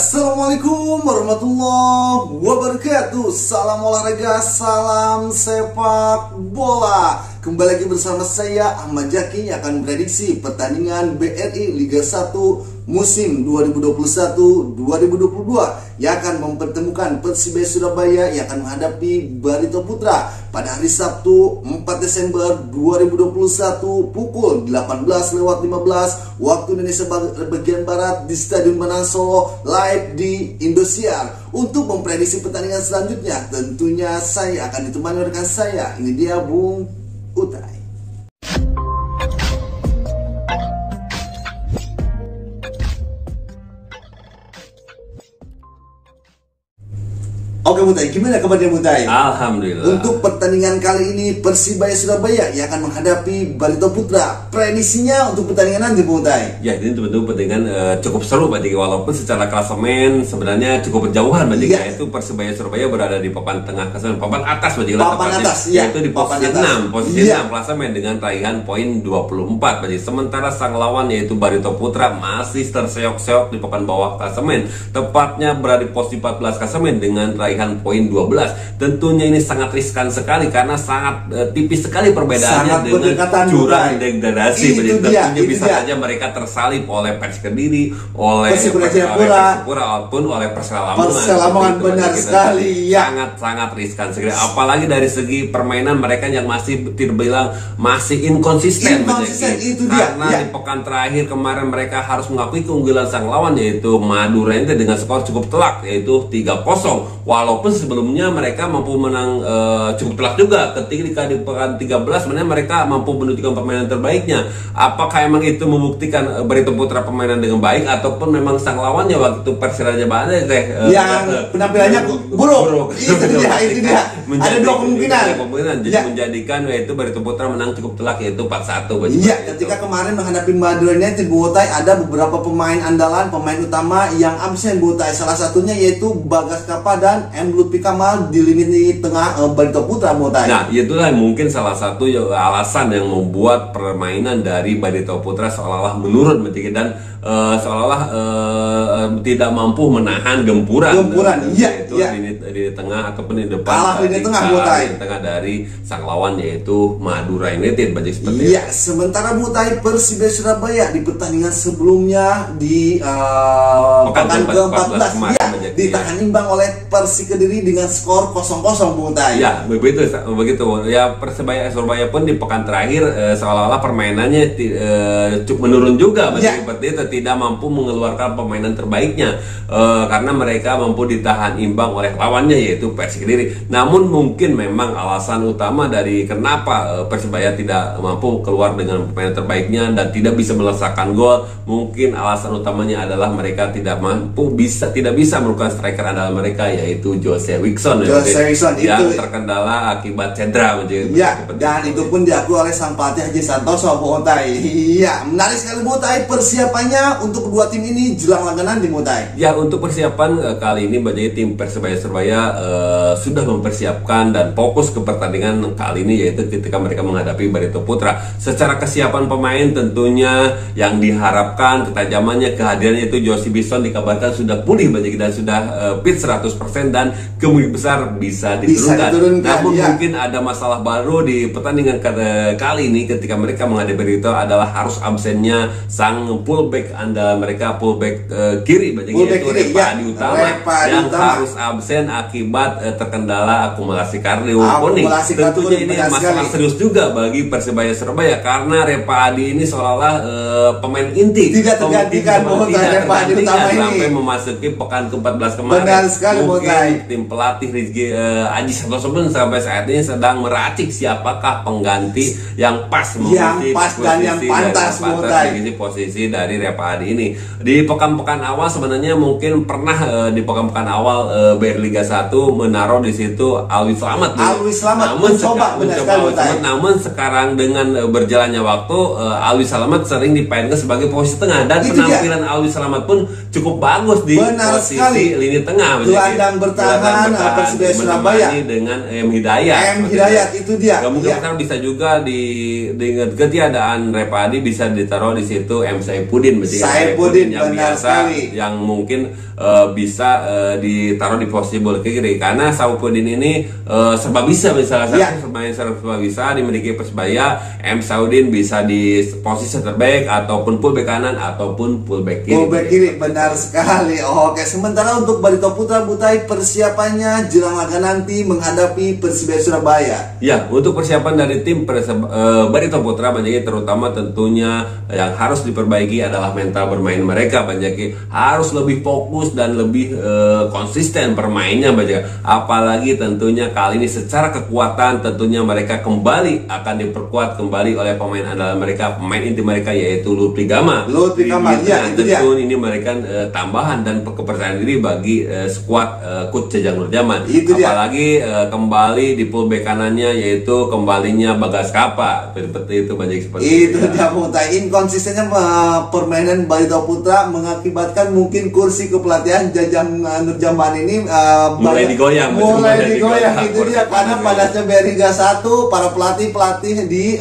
Assalamualaikum warahmatullahi wabarakatuh. Salam olahraga, salam sepak bola. Kembali lagi bersama saya Ahmad Jaki yang akan memprediksi pertandingan BRI Liga 1 musim 2021-2022 yang akan mempertemukan Persibaya Surabaya yang akan menghadapi Barito Putra pada hari Sabtu 4 Desember 2021 pukul 18.15 waktu Indonesia bagian Barat di Stadion Manahan Solo, live di Indosiar. Untuk memprediksi pertandingan selanjutnya tentunya saya akan ditemani rekan saya. Ini dia Bung Utai. Oke Mutai, gimana kabarnya Mutai? Alhamdulillah. Untuk pertandingan kali ini Persibaya Surabaya yang akan menghadapi Barito Putra. Prediksinya untuk pertandingan nanti Mutai? Ya, ini tentu pertandingan cukup seru berarti, walaupun secara klasemen sebenarnya cukup berjauhan berarti ya. Itu Persibaya Surabaya berada di papan tengah klasemen, papan atas berarti, papan atas, ya. Yaitu di posisi 6, posisi 6 klasemen dengan raihan poin 24 berarti. Sementara sang lawan yaitu Barito Putra masih terseok-seok di papan bawah klasemen, tepatnya berada di posisi 14 klasemen dengan raihan poin 12. Tentunya ini sangat riskan sekali karena sangat tipis sekali perbedaannya dengan jurang degradasi. Tentunya bisa saja mereka tersalip oleh Pers Kediri, oleh Persipura ataupun oleh Persela Lamongan. Benar sekali ya. Sangat riskan sekali. Apalagi dari segi permainan mereka yang masih terbilang masih inkonsisten itu dia. Karena di pekan terakhir kemarin mereka harus mengakui keunggulan sang lawan yaitu Madura United dengan skor cukup telak yaitu 3-0. Walaupun sebelumnya mereka mampu menang cukup telak juga ketika di pekan 13 sebenarnya mereka mampu menunjukkan permainan terbaiknya. Apakah emang itu membuktikan Barito Putra permainan dengan baik ataupun memang sang lawannya waktu Persiraja Bandar yang penampilannya buruk. Itu dia. Ada dua kemungkinan. Jadi menjadikan yaitu Barito Putra menang cukup telak yaitu 4-1. Iya, ketika kemarin menghadapi Madura United Butai ada beberapa pemain andalan, pemain utama yang absen Butai. Salah satunya yaitu Bagas Kapa dan Lutfi Kamal di lini tengah Barito Putra Butai. Nah, itulah mungkin salah satu alasan yang membuat permainan dari Barito Putra seolah-olah menurun dan seolah-olah tidak mampu menahan gempuran yaitu di tengah ataupun di depan lini tengah dari sang lawan yaitu Madura United seperti itu. Sementara Butai Persibaya Surabaya di pertandingan sebelumnya di pekan ke-14 ditahan imbang oleh Persi Kediri dengan skor 0-0 Butai. Ya, begitu. Ya, Persibaya Surabaya pun di pekan terakhir seolah-olah permainannya cukup menurun juga seperti itu, tidak mampu mengeluarkan permainan terbaiknya karena mereka mampu ditahan imbang oleh lawannya yaitu Persi Kediri. Namun mungkin memang alasan utama dari kenapa Persibaya tidak mampu keluar dengan permainan terbaiknya dan tidak bisa melesakkan gol, mungkin alasan utamanya adalah mereka tidak bisa merupakan striker andalan mereka yaitu Jose Wixon yang terkendala akibat cedera dan itu pun diakui oleh sang pelatih Haji Santoso Butai. Iya, menarik sekali Butai persiapannya untuk kedua tim ini jelang laga nanti Butai. Ya, untuk persiapan kali ini bagi tim Persibaya Surabaya sudah mempersiapkan dan fokus ke pertandingan kali ini yaitu ketika mereka menghadapi Barito Putra. Secara kesiapan pemain tentunya yang diharapkan ketajamannya, kehadirannya itu Jose Wixon dikabarkan sudah pulih dan sudah fit 100% dan kemungkinan besar bisa diturunkan. Namun mungkin ada masalah baru di pertandingan kali ini ketika mereka menghadapi Barito adalah harus absennya sang fullback mereka, fullback kiri yaitu Repa Adi Utama yang harus absen akibat terkendala akumulasi kardio kuning. Tentunya ini masalah serius juga bagi Persibaya Surabaya karena Repa Adi ini seolah-olah pemain inti tidak tergantikan Repa Adi Utama ini sampai memasuki pekan ke-14 kemarin. Benar sekali, mungkin tim pelatih Rizky Haji Santoso pun sampai saat ini sedang meracik siapakah pengganti yang pas yang pantas mengisi posisi dari Repa Adi ini. Di pekan-pekan awal sebenarnya mungkin pernah di pekan-pekan awal BRI Liga 1 menaruh di situ Alwi Slamet. Namun sekarang dengan berjalannya waktu Alwi Slamet sering dipainkan sebagai posisi tengah dan penampilan Alwi Slamet pun cukup bagus di posisi lini tengah. Gelandang bertahan Persibaya Surabaya dengan M Hidayat. Itu dia. Kemungkinan bisa juga dengan ketiadaan Repadi bisa ditaruh di situ M Saifuddin yang biasa sekali. Yang mungkin bisa ditaruh di posisi ball kiri karena Saifuddin ini serba bisa, salah satu pemain serba bisa dimiliki Persebaya. M Saifuddin bisa di posisi center back ataupun fullback kanan ataupun fullback kiri. Fullback kiri, benar sekali. Oke, sementara untuk Barito Putra Butai persiapannya jelang laga nanti menghadapi Persibaya Surabaya. Ya, untuk persiapan dari tim Barito Putra Banjaki terutama tentunya yang harus diperbaiki adalah mental bermain mereka. Banjaki harus lebih fokus dan lebih konsisten bermainnya Banjaki. Apalagi tentunya kali ini secara kekuatan tentunya mereka kembali akan diperkuat kembali oleh pemain andalan mereka, pemain inti mereka yaitu Lutfi Gama. Tentu ini memberikan tambahan dan kepercayaan diri bagi skuad Coach Jajang Nurjaman. Apalagi kembali di fullback kanannya yaitu kembalinya Bagas Kapa. Seperti itu banyak seperti itu. Dia inkonsistennya permainan Barito Putra mengakibatkan mungkin kursi kepelatihan Jajang Nurjaman ini mulai digoyang. Itu dia karena padahal Beriga 1 para pelatih di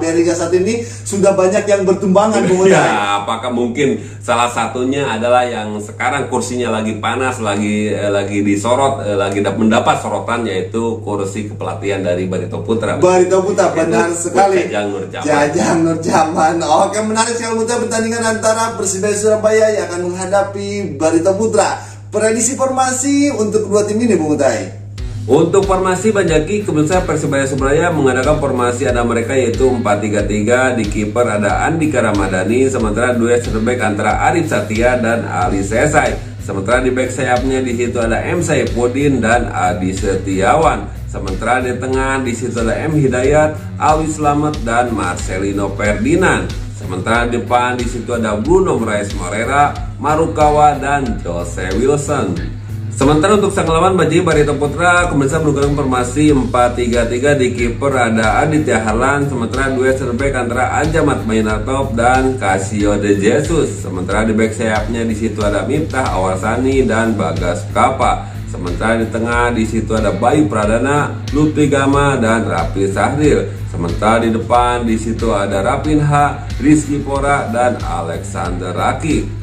Beriga 1 ini sudah banyak yang bertumbangan. Ya, apakah mungkin salah satunya adalah yang sekarang kursinya lagi panas, lagi disorot, lagi mendapat sorotan yaitu kursi kepelatihan dari Barito Putra. Benar sekali. Jajang Nurjaman. Oke, menarik sekali pertandingan antara Persibaya Surabaya yang akan menghadapi Barito Putra. Prediksi formasi untuk kedua tim ini, Bung Utai. Untuk formasi Banjaki, kebetulan Persibaya Surabaya mengadakan formasi ada mereka yaitu 4-3-3. Di kiper ada Andika Ramadhani, sementara duet center back antara Arif Satya dan Ali Sesai. Sementara di back sayapnya di situ ada M Saifuddin dan Adi Setiawan. Sementara di tengah di situ ada M Hidayat, Alwi Slamet dan Marcelino Ferdinand. Sementara di depan di situ ada Bruno Moraes Morera, Marukawa dan Jose Wilson. Sementara untuk sang lawan bagi Barito Putra kemudian menggunakan formasi 4-3-3. Di kiper ada Aditya Harlan, sementara duet center back antara Anjamat Mainatop dan Casio De Jesus. Sementara di back sayapnya di situ ada Miftah Awarsani dan Bagas Kapa. Sementara di tengah di situ ada Bayu Pradana, Lutfi Gama dan Rafi Sahril. Sementara di depan di situ ada Rapinha, Rizky Pora dan Alexander Raki.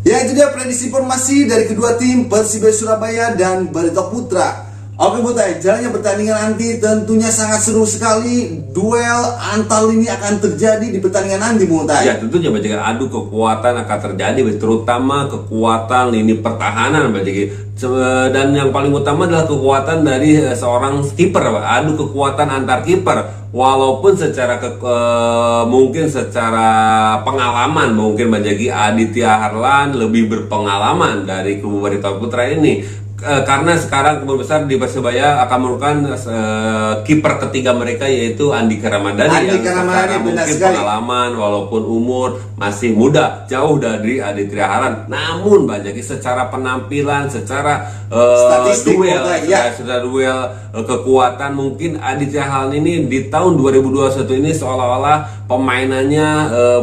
Ya, itu dia prediksi formasi dari kedua tim Persibaya Surabaya dan Barito Putra. Oke Butai, jalannya pertandingan nanti tentunya sangat seru sekali. Duel antar lini akan terjadi di pertandingan nanti, Butai. Ya, tentunya banyak adu kekuatan akan terjadi, terutama kekuatan lini pertahanan banyak. Dan yang paling utama adalah kekuatan dari seorang kiper, adu kekuatan antar kiper. Walaupun secara mungkin secara pengalaman mungkin Bajaki Aditya Harlan lebih berpengalaman dari kubu Barito Putra ini. Karena sekarang kebun besar di Persebaya akan merupakan kiper ketiga mereka yaitu Andika Ramadhani yang sekarang mungkin pengalaman walaupun umur masih muda jauh dari Aditya Harlan, namun banyak secara penampilan, secara duel kekuatan mungkin Aditya Harlan ini di tahun 2021 ini seolah-olah permainannya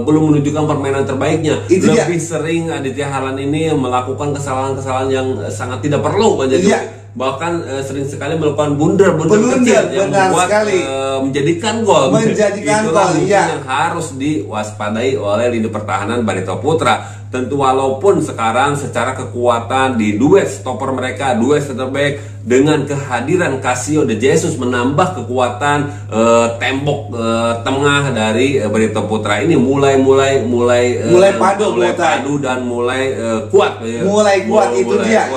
belum menunjukkan permainan terbaiknya. Lebih sering Aditya Harlan ini melakukan kesalahan-kesalahan yang sangat tidak perlu. Bahkan sering sekali melakukan blunder kecil yang membuat menjadikan gol. Yang harus diwaspadai oleh lini pertahanan Barito Putra. Tentu walaupun sekarang secara kekuatan di duet stopper mereka, duet center back dengan kehadiran Casio De Jesus menambah kekuatan tembok tengah dari Barito Putra ini mulai padu dan mulai kuat.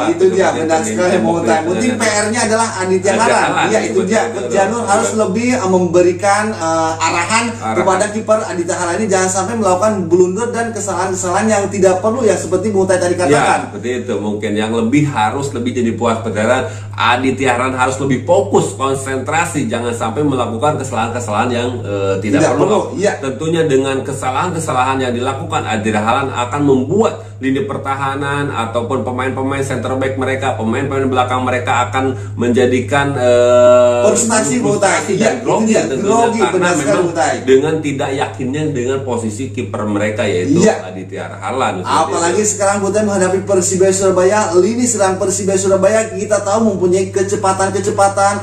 Itu dia benar sekali. Mungkin PR-nya adalah Aditya Harlan. Ya, itu dia. Janur harus lebih memberikan arahan kepada kiper Aditya Harlan ini jangan sampai melakukan blunder dan kesalahan-kesalahan yang tidak perlu ya seperti Bung Tai tadi katakan. Ya, seperti itu mungkin yang harus lebih jadi puas pelajaran. Aditya Harlan harus lebih fokus, konsentrasi, jangan sampai melakukan kesalahan-kesalahan yang tidak perlu. Ya. Tentunya dengan kesalahan-kesalahan yang dilakukan Aditya Harlan akan membuat lini pertahanan ataupun pemain-pemain center back mereka, pemain-pemain belakang mereka akan menjadikan frustasi dan grogi tentunya karena memang dengan tidak yakinnya dengan posisi kiper mereka yaitu Aditya Harlan. kesulitan. Apalagi sekarang Butai menghadapi Persibaya Surabaya, lini serang Persibaya Surabaya kita tahu mempunyai kecepatan,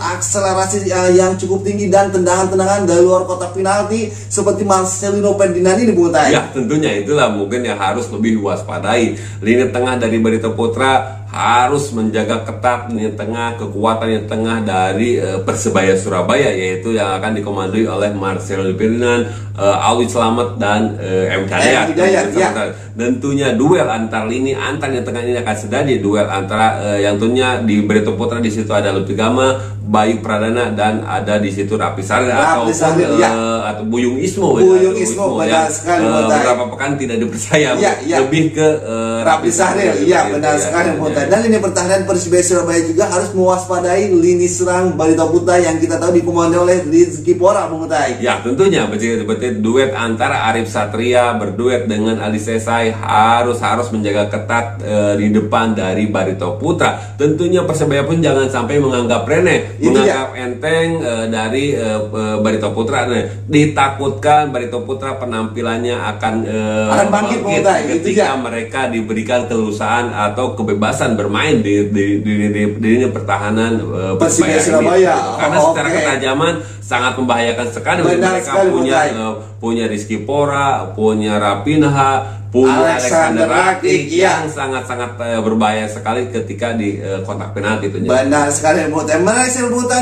akselerasi yang cukup tinggi dan tendangan-tendangan dari luar kotak penalti seperti Marcelino Ferdinand ini, Butai. Ya, tentunya itulah mungkin yang harus lebih waspadai. Lini tengah dari Barito Putra harus menjaga ketat lini tengah, kekuatan lini tengah dari Persebaya Surabaya, yaitu yang akan dikomandoi oleh Marcelo Ferdinand, Alwi Slamet dan M. Hidayat. Tentunya duel antar lini tengah ini akan terjadi, duel antara yang tentunya di Barito Putra di situ ada Lutfi Gama, Bayu Pradana, dan ada di situ Rapi Saril atau Buyung Ismo. Benar sekali, beberapa pekan tidak dipercaya, lebih ke Rapi Saril. Iya, benar sekali, dan lini pertahanan Persibaya Surabaya juga harus mewaspadai lini serang Barito Putra yang kita tahu dikomandoi oleh Rizky Pora, Bung Utai. Ya, tentunya seperti duet antara Arif Satria berduet dengan Ali Sesai harus menjaga ketat di depan dari Barito Putra. Tentunya Persebaya pun jangan sampai menganggap remeh, menganggap enteng dari Barito Putra. Ditakutkan Barito Putra penampilannya akan bangkit ketika mereka diberikan keluasan atau kebebasan bermain di pertahanan Persibaya Surabaya karena secara ketajaman sangat membahayakan sekali. Mereka punya Rizky Pora, punya Rapinha, punya Alexander Rakitic yang sangat-sangat berbahaya sekali ketika di kotak penalti itu. Benar sekali, Menarik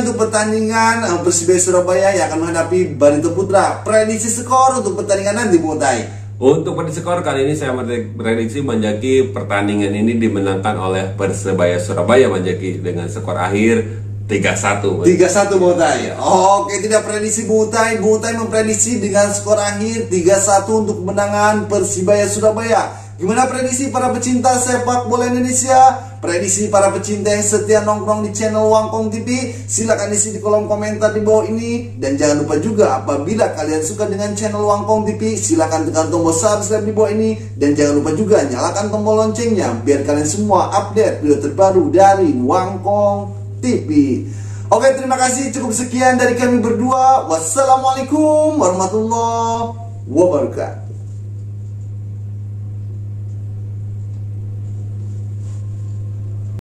untuk pertandingan Persibaya Surabaya yang akan menghadapi Barito Putra. Prediksi skor untuk pertandingan nanti, Butai. Untuk prediksi skor kali ini saya prediksi Manjaki pertandingan ini dimenangkan oleh Persebaya Surabaya, Manjaki, dengan skor akhir 3-1. 3-1, Butai. Oke, tidak prediksi Butai. Butai memprediksi dengan skor akhir 3-1 untuk kemenangan Persibaya Surabaya. Gimana prediksi para pecinta sepak bola Indonesia? Prediksi para pecinta yang setia nongkrong di channel Wangkong TV, silakan isi di kolom komentar di bawah ini. Dan jangan lupa juga apabila kalian suka dengan channel Wangkong TV, silakan tekan tombol subscribe di bawah ini. Dan jangan lupa juga nyalakan tombol loncengnya biar kalian semua update video terbaru dari Wangkong TV. Oke, terima kasih, cukup sekian dari kami berdua. Wassalamualaikum warahmatullahi wabarakatuh.